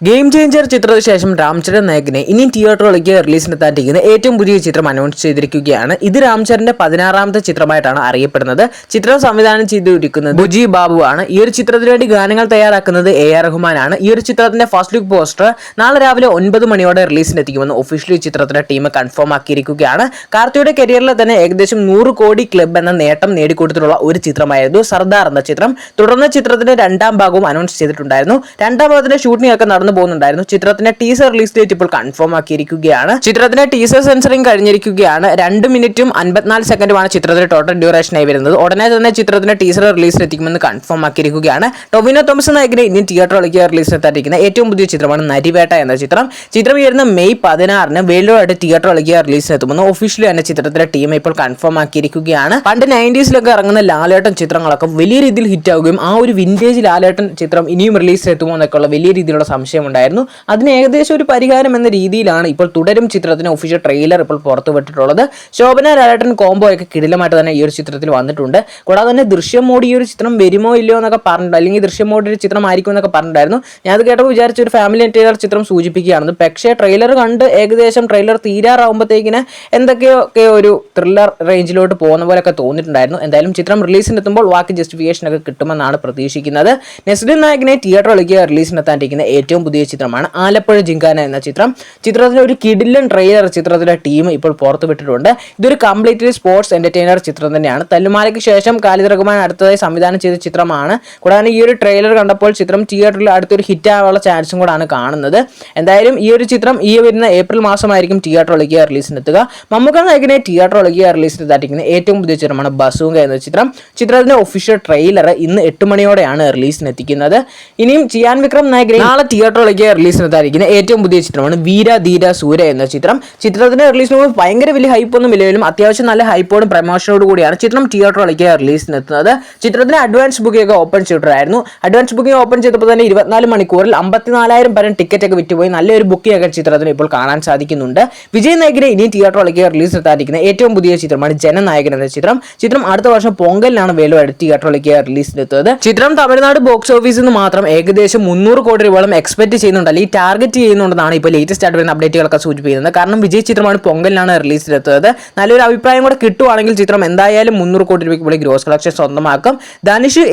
Game changer ചിത്രത്തിന് ശേഷം രാംചരൺ നായകിനെ ഇനി തിയേറ്ററുകളിലേക്ക് റിലീസിനെത്താണ്ടിരിക്കുന്ന ഏറ്റവും പുതിയ ചിത്രം അനൗൺസ് ചെയ്തിരിക്കുകയാണ്. ഇത് രാംചരന്റെ 16ാമത്തെ ചിത്രമായിട്ടാണ് അറിയപ്പെടുന്നത്. ചിത്രം സംവിധാനം ചെയ്തിരിക്കുന്നത് ബുജി ബാബു ആണ്. ഈ ഒരു ചിത്രത്തിന് വേണ്ടി ഗാനങ്ങൾ തയ്യാറാക്കുന്നത് AR റഹ്മാനാണ്. ഈ ഒരു ചിത്രത്തിന്റെ ഫസ്റ്റ് ലുക്ക് പോസ്റ്റർ നാളെ രാവിലെ 9 മണിയോടെ റിലീസിനെത്തിക്കുമെന്ന് ഒഫീഷ്യലി ചിത്രത്തിന്റെ ടീം കൺഫേം ആക്കിയിരിക്കുകയാണ്. കാർത്തിയുടെ കരിയറിൽ തന്നെ ഏകദേശം 100 കോടി ക്ലബ് എന്ന നേട്ടം നേടിക്കൊടുത്തിട്ടുള്ള ഒരു ചിത്രമായിരുന്നു സർദാർ എന്ന ചിത്രം. തുടർന്ന് ചിത്രത്തിന്റെ രണ്ടാം ഭാഗവും അനൗൺസ് ചെയ്തിട്ടുണ്ടായിരുന്നു. രണ്ടാം ഭാഗത്തിന്റെ ഷൂട്ടിംഗ് ഒക്കെ പോകുന്നുണ്ടായിരുന്നു. ചിത്രത്തിന്റെ ടീസർ റിലീസ് ഡേറ്റ് ഇപ്പോൾ കൺഫേം ആക്കിയിരിക്കുകയാണ്. ചിത്രത്തിന്റെ ടീസർ സെൻസറിംഗ് കഴിഞ്ഞിരിക്കുകയാണ്. 2 മിനിറ്റും 54 സെക്കൻഡുമാണ് ചിത്രത്തിന്റെ ടോട്ടൽ ഡ്യൂറേഷൻ ആയി വരുന്നത്. ഉടനെ തന്നെ ചിത്രത്തിന്റെ ടീസർ റിലീസിൽ എത്തിക്കുമെന്ന് കൺഫേം ആക്കിയിരിക്കുകയാണ്. ടൊവിനോ തോമസ് നായകനെ ഇന്ത്യൻ തിയേറ്ററുകളിലേക്ക് റിലീസിനെത്താതിരിക്കുന്ന ഏറ്റവും പുതിയ ചിത്രമാണ് നരിവേട്ട എന്ന ചിത്രം. ചിത്രം വരുന്ന മെയ് 16 വേൾഡ് വൈഡ് തിയേറ്ററുകളിലേക്ക് റിലീസിനെത്തുമെന്ന് ഒഫീഷ്യലി തന്നെ ചിത്രത്തിന്റെ ടീം ഇപ്പോൾ കൺഫേം ആക്കിയിരിക്കുകയാണ്. പണ്ട് 90s ഇറങ്ങുന്ന ലാലേട്ടൻ ചിത്രങ്ങളൊക്കെ വലിയ രീതിയിൽ ഹിറ്റ് ആവുകയും ആ ഒരു വിന്റേജ് ലാലേട്ടൻ ചിത്രം ഇനിയും റിലീസിലെത്തുമോ എന്നൊക്കെയുള്ള വലിയ രീതിയിലുള്ള സംശയം ഉണ്ടായിരുന്നു. അതിന് ഏകദേശം ഒരു പരിഹാരം എന്ന രീതിയിലാണ് ഇപ്പോൾ തുടരും ചിത്രത്തിന് ഒഫീഷ്യൽ ട്രെയിലർ ഇപ്പോൾ പുറത്തുവിട്ടിട്ടുള്ളത്. ശോഭന ലാലേട്ടൻ കോംബോ ഒക്കെ കിടിലമായിട്ട് തന്നെ ഈ ഒരു ചിത്രത്തിൽ വന്നിട്ടുണ്ട്. കൂടാതെ തന്നെ ദൃശ്യം മോഡ് ഈ ഒരു ചിത്രം വരുമോ ഇല്ലയോ എന്നൊക്കെ പറഞ്ഞിട്ടുണ്ട്, അല്ലെങ്കിൽ ദൃശ്യം മോഡ് ഒരു ചിത്രം ആയിരിക്കും എന്നൊക്കെ പറഞ്ഞിട്ടുണ്ടായിരുന്നു. ഞാൻ അത് കേട്ടപ്പോൾ വിചാരിച്ച ഒരു ഫാമിലി എൻറ്റർടൈനർ ചിത്രം സൂചിപ്പിക്കുകയാണെന്ന്. പക്ഷേ ട്രെയിലർ കണ്ട് ഏകദേശം ട്രെയിലർ തീരാറാവുമ്പോഴത്തേക്കിന് എന്തൊക്കെയൊക്കെ ഒരു ത്രില്ലർ റേഞ്ചിലോട്ട് പോകുന്ന പോലെയൊക്കെ തോന്നിയിട്ടുണ്ടായിരുന്നു. എന്തായാലും ചിത്രം റിലീസിനെത്തുമ്പോൾ ബാക്കി ജസ്റ്റിഫിക്കേഷൻ ഒക്കെ കിട്ടുമെന്നാണ് പ്രതീക്ഷിക്കുന്നത്. നെസ്ലിൻ നായകിനെ തിയേറ്ററിലേക്ക് റിലീസിനെത്താണ്ടിരിക്കുന്ന ഏറ്റവും പുതിയ ചിത്രമാണ് ആലപ്പുഴ ജിങ്കാന എന്ന ചിത്രം. ചിത്രത്തിലെ ഒരു കിടിലൻ ട്രെയിലർ ചിത്രത്തിലെ ടീം ഇപ്പോൾ പുറത്തുവിട്ടിട്ടുണ്ട്. ഇതൊരു കംപ്ലീറ്റ്ലി സ്പോർട്സ് എന്റർടൈനർ ചിത്രം തന്നെയാണ്. തല്ലുമാലയ്ക്ക് ശേഷം ഖാലിദ് റഹ്മാൻ അടുത്തതായി സംവിധാനം ചെയ്ത ചിത്രമാണ്. കൂടാതെ ഈ ഒരു ട്രെയിലർ കണ്ടപ്പോൾ ചിത്രം തിയേറ്ററിൽ അടുത്തൊരു ഹിറ്റ് ആവാനുള്ള ചാൻസും കൂടാണ് കാണുന്നത്. എന്തായാലും ഈ ഒരു ചിത്രം ഈ വരുന്ന ഏപ്രിൽ മാസമായിരിക്കും തിയേറ്ററിലേക്ക് റിലീസിനെത്തുക. മമ്മൂക്ക നായകനെ തിയേറ്ററിലേക്ക് റിലീസിനെത്താതിരിക്കുന്ന ഏറ്റവും പുതിയ ചിത്രമാണ് ബസൂങ്ക എന്ന ചിത്രം. ചിത്രത്തിന്റെ ഒഫീഷ്യൽ ട്രെയിലർ ഇന്ന് 8 മണിയോടെയാണ് റിലീസിനെത്തിക്കുന്നത്. ഇനിയും ചിയാൻ വിക്രം നായകനെ നാളെ തിയേറ്ററിലേക്ക് റിലീസിനെത്താതിരിക്കുന്ന ഏറ്റവും പുതിയ ചിത്രമാണ് വീര ധീര സൂര്യ എന്ന ചിത്രം. ചിത്രത്തിന്റെ റിലീസിന് ഭയങ്കര വലിയ ഹൈപ്പൊന്നും ഇല്ലെങ്കിലും അത്യാവശ്യം നല്ല ഹൈപ്പോടും പ്രമോഷനോട് കൂടിയാണ് ചിത്രം തിയേറ്ററിലേക്ക് റിലീസിനെത്തുന്നത്. ചിത്രത്തിന് അഡ്വാൻസ് ബുക്കിംഗ് ഒക്കെ ഓപ്പൺ ചെയ്തിട്ടായിരുന്നു. അഡ്വാൻസ് ബുക്കിംഗ് ഓപ്പൺ ചെയ്തപ്പോൾ തന്നെ 24 മണിക്കൂറിൽ 54,000 പേരും ടിക്കറ്റ് ഒക്കെ വിറ്റുപോയി. നല്ലൊരു ബുക്കിംഗ് ഒക്കെ ചിത്രത്തിന് ഇപ്പോൾ കാണാൻ സാധിക്കുന്നുണ്ട്. വിജയ് നായകനെ ഇനി തിയേറ്ററിലേക്ക് റിലീസിനെത്താതിരിക്കുന്ന ഏറ്റവും പുതിയ ചിത്രമാണ് ജനനായകൻ എന്ന ചിത്രം. ചിത്രം അടുത്ത വർഷം പൊങ്കലിനാണ് വേൾഡ് തിയേറ്ററിലേക്ക് റിലീസിനെത്തുന്നത്. ചിത്രം തമിഴ്നാട് ബോക്സ് ഓഫീസിൽ നിന്ന് മാത്രം ഏകദേശം 300 കോടി രൂപയോളം എക്സ്പെക്ട് ചെയ്യുന്നുണ്ട്, അല്ലെങ്കിൽ ടാർഗറ്റ് ചെയ്യുന്നുണ്ടെന്നാണ് ഇപ്പോൾ ലേറ്റസ്റ്റ് ആയിട്ട് വരുന്ന അപ്ഡേറ്റുകളൊക്കെ സൂചിപ്പിക്കുന്നത്. കാരണം വിജയ് ചിത്രമാണ് പൊങ്കലിനാണ് റിലീസിലെത്തുന്നത്. നല്ലൊരു അഭിപ്രായം കൂടെ കിട്ടുവാണെങ്കിൽ ചിത്രം എന്തായാലും 300 കോടി രൂപയ്ക്ക് കൂടി ഗ്രോസ് കളക്ഷൻ സ്വന്തമാക്കും. ധനുഷ്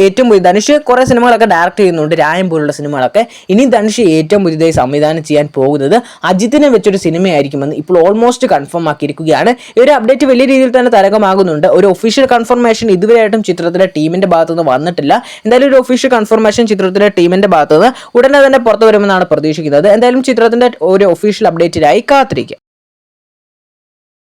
കുറെ സിനിമകളൊക്കെ ഡയറക്ട് ചെയ്യുന്നുണ്ട്, രായം പോലുള്ള സിനിമകളൊക്കെ. ഇനി ധനുഷ് ഏറ്റവും പുതിയതായി സംവിധാനം ചെയ്യാൻ പോകുന്നത് അജിത്തിനെ വെച്ചൊരു സിനിമയായിരിക്കുമെന്ന് ഇപ്പോൾ ഓൾമോസ്റ്റ് കൺഫേം ആക്കിയിരിക്കുകയാണ്. ഈ ഒരു അപ്ഡേറ്റ് വലിയ രീതിയിൽ തന്നെ തരംഗമാകുന്നുണ്ട്. ഒരു ഒഫീഷ്യൽ കൺഫർമേഷൻ ഇതുവരെയായിട്ടും ചിത്രത്തിലെ ടീമിന്റെ ഭാഗത്തുനിന്ന് വന്നിട്ടില്ല. എന്തായാലും ഒരു ഒഫീഷ്യൽ കൺഫർമേഷൻ ചിത്രത്തിലെ ടീമിന്റെ ഭാഗത്തുനിന്ന് ഉടനെ തന്നെ പുറത്തു വരുമെന്നാണ് പ്രതീക്ഷിക്കുന്നത്. എന്തായാലും ചിത്രത്തിന്റെ ഒരു ഒഫീഷ്യൽ അപ്ഡേറ്റിനായി കാത്തിരിക്കുക.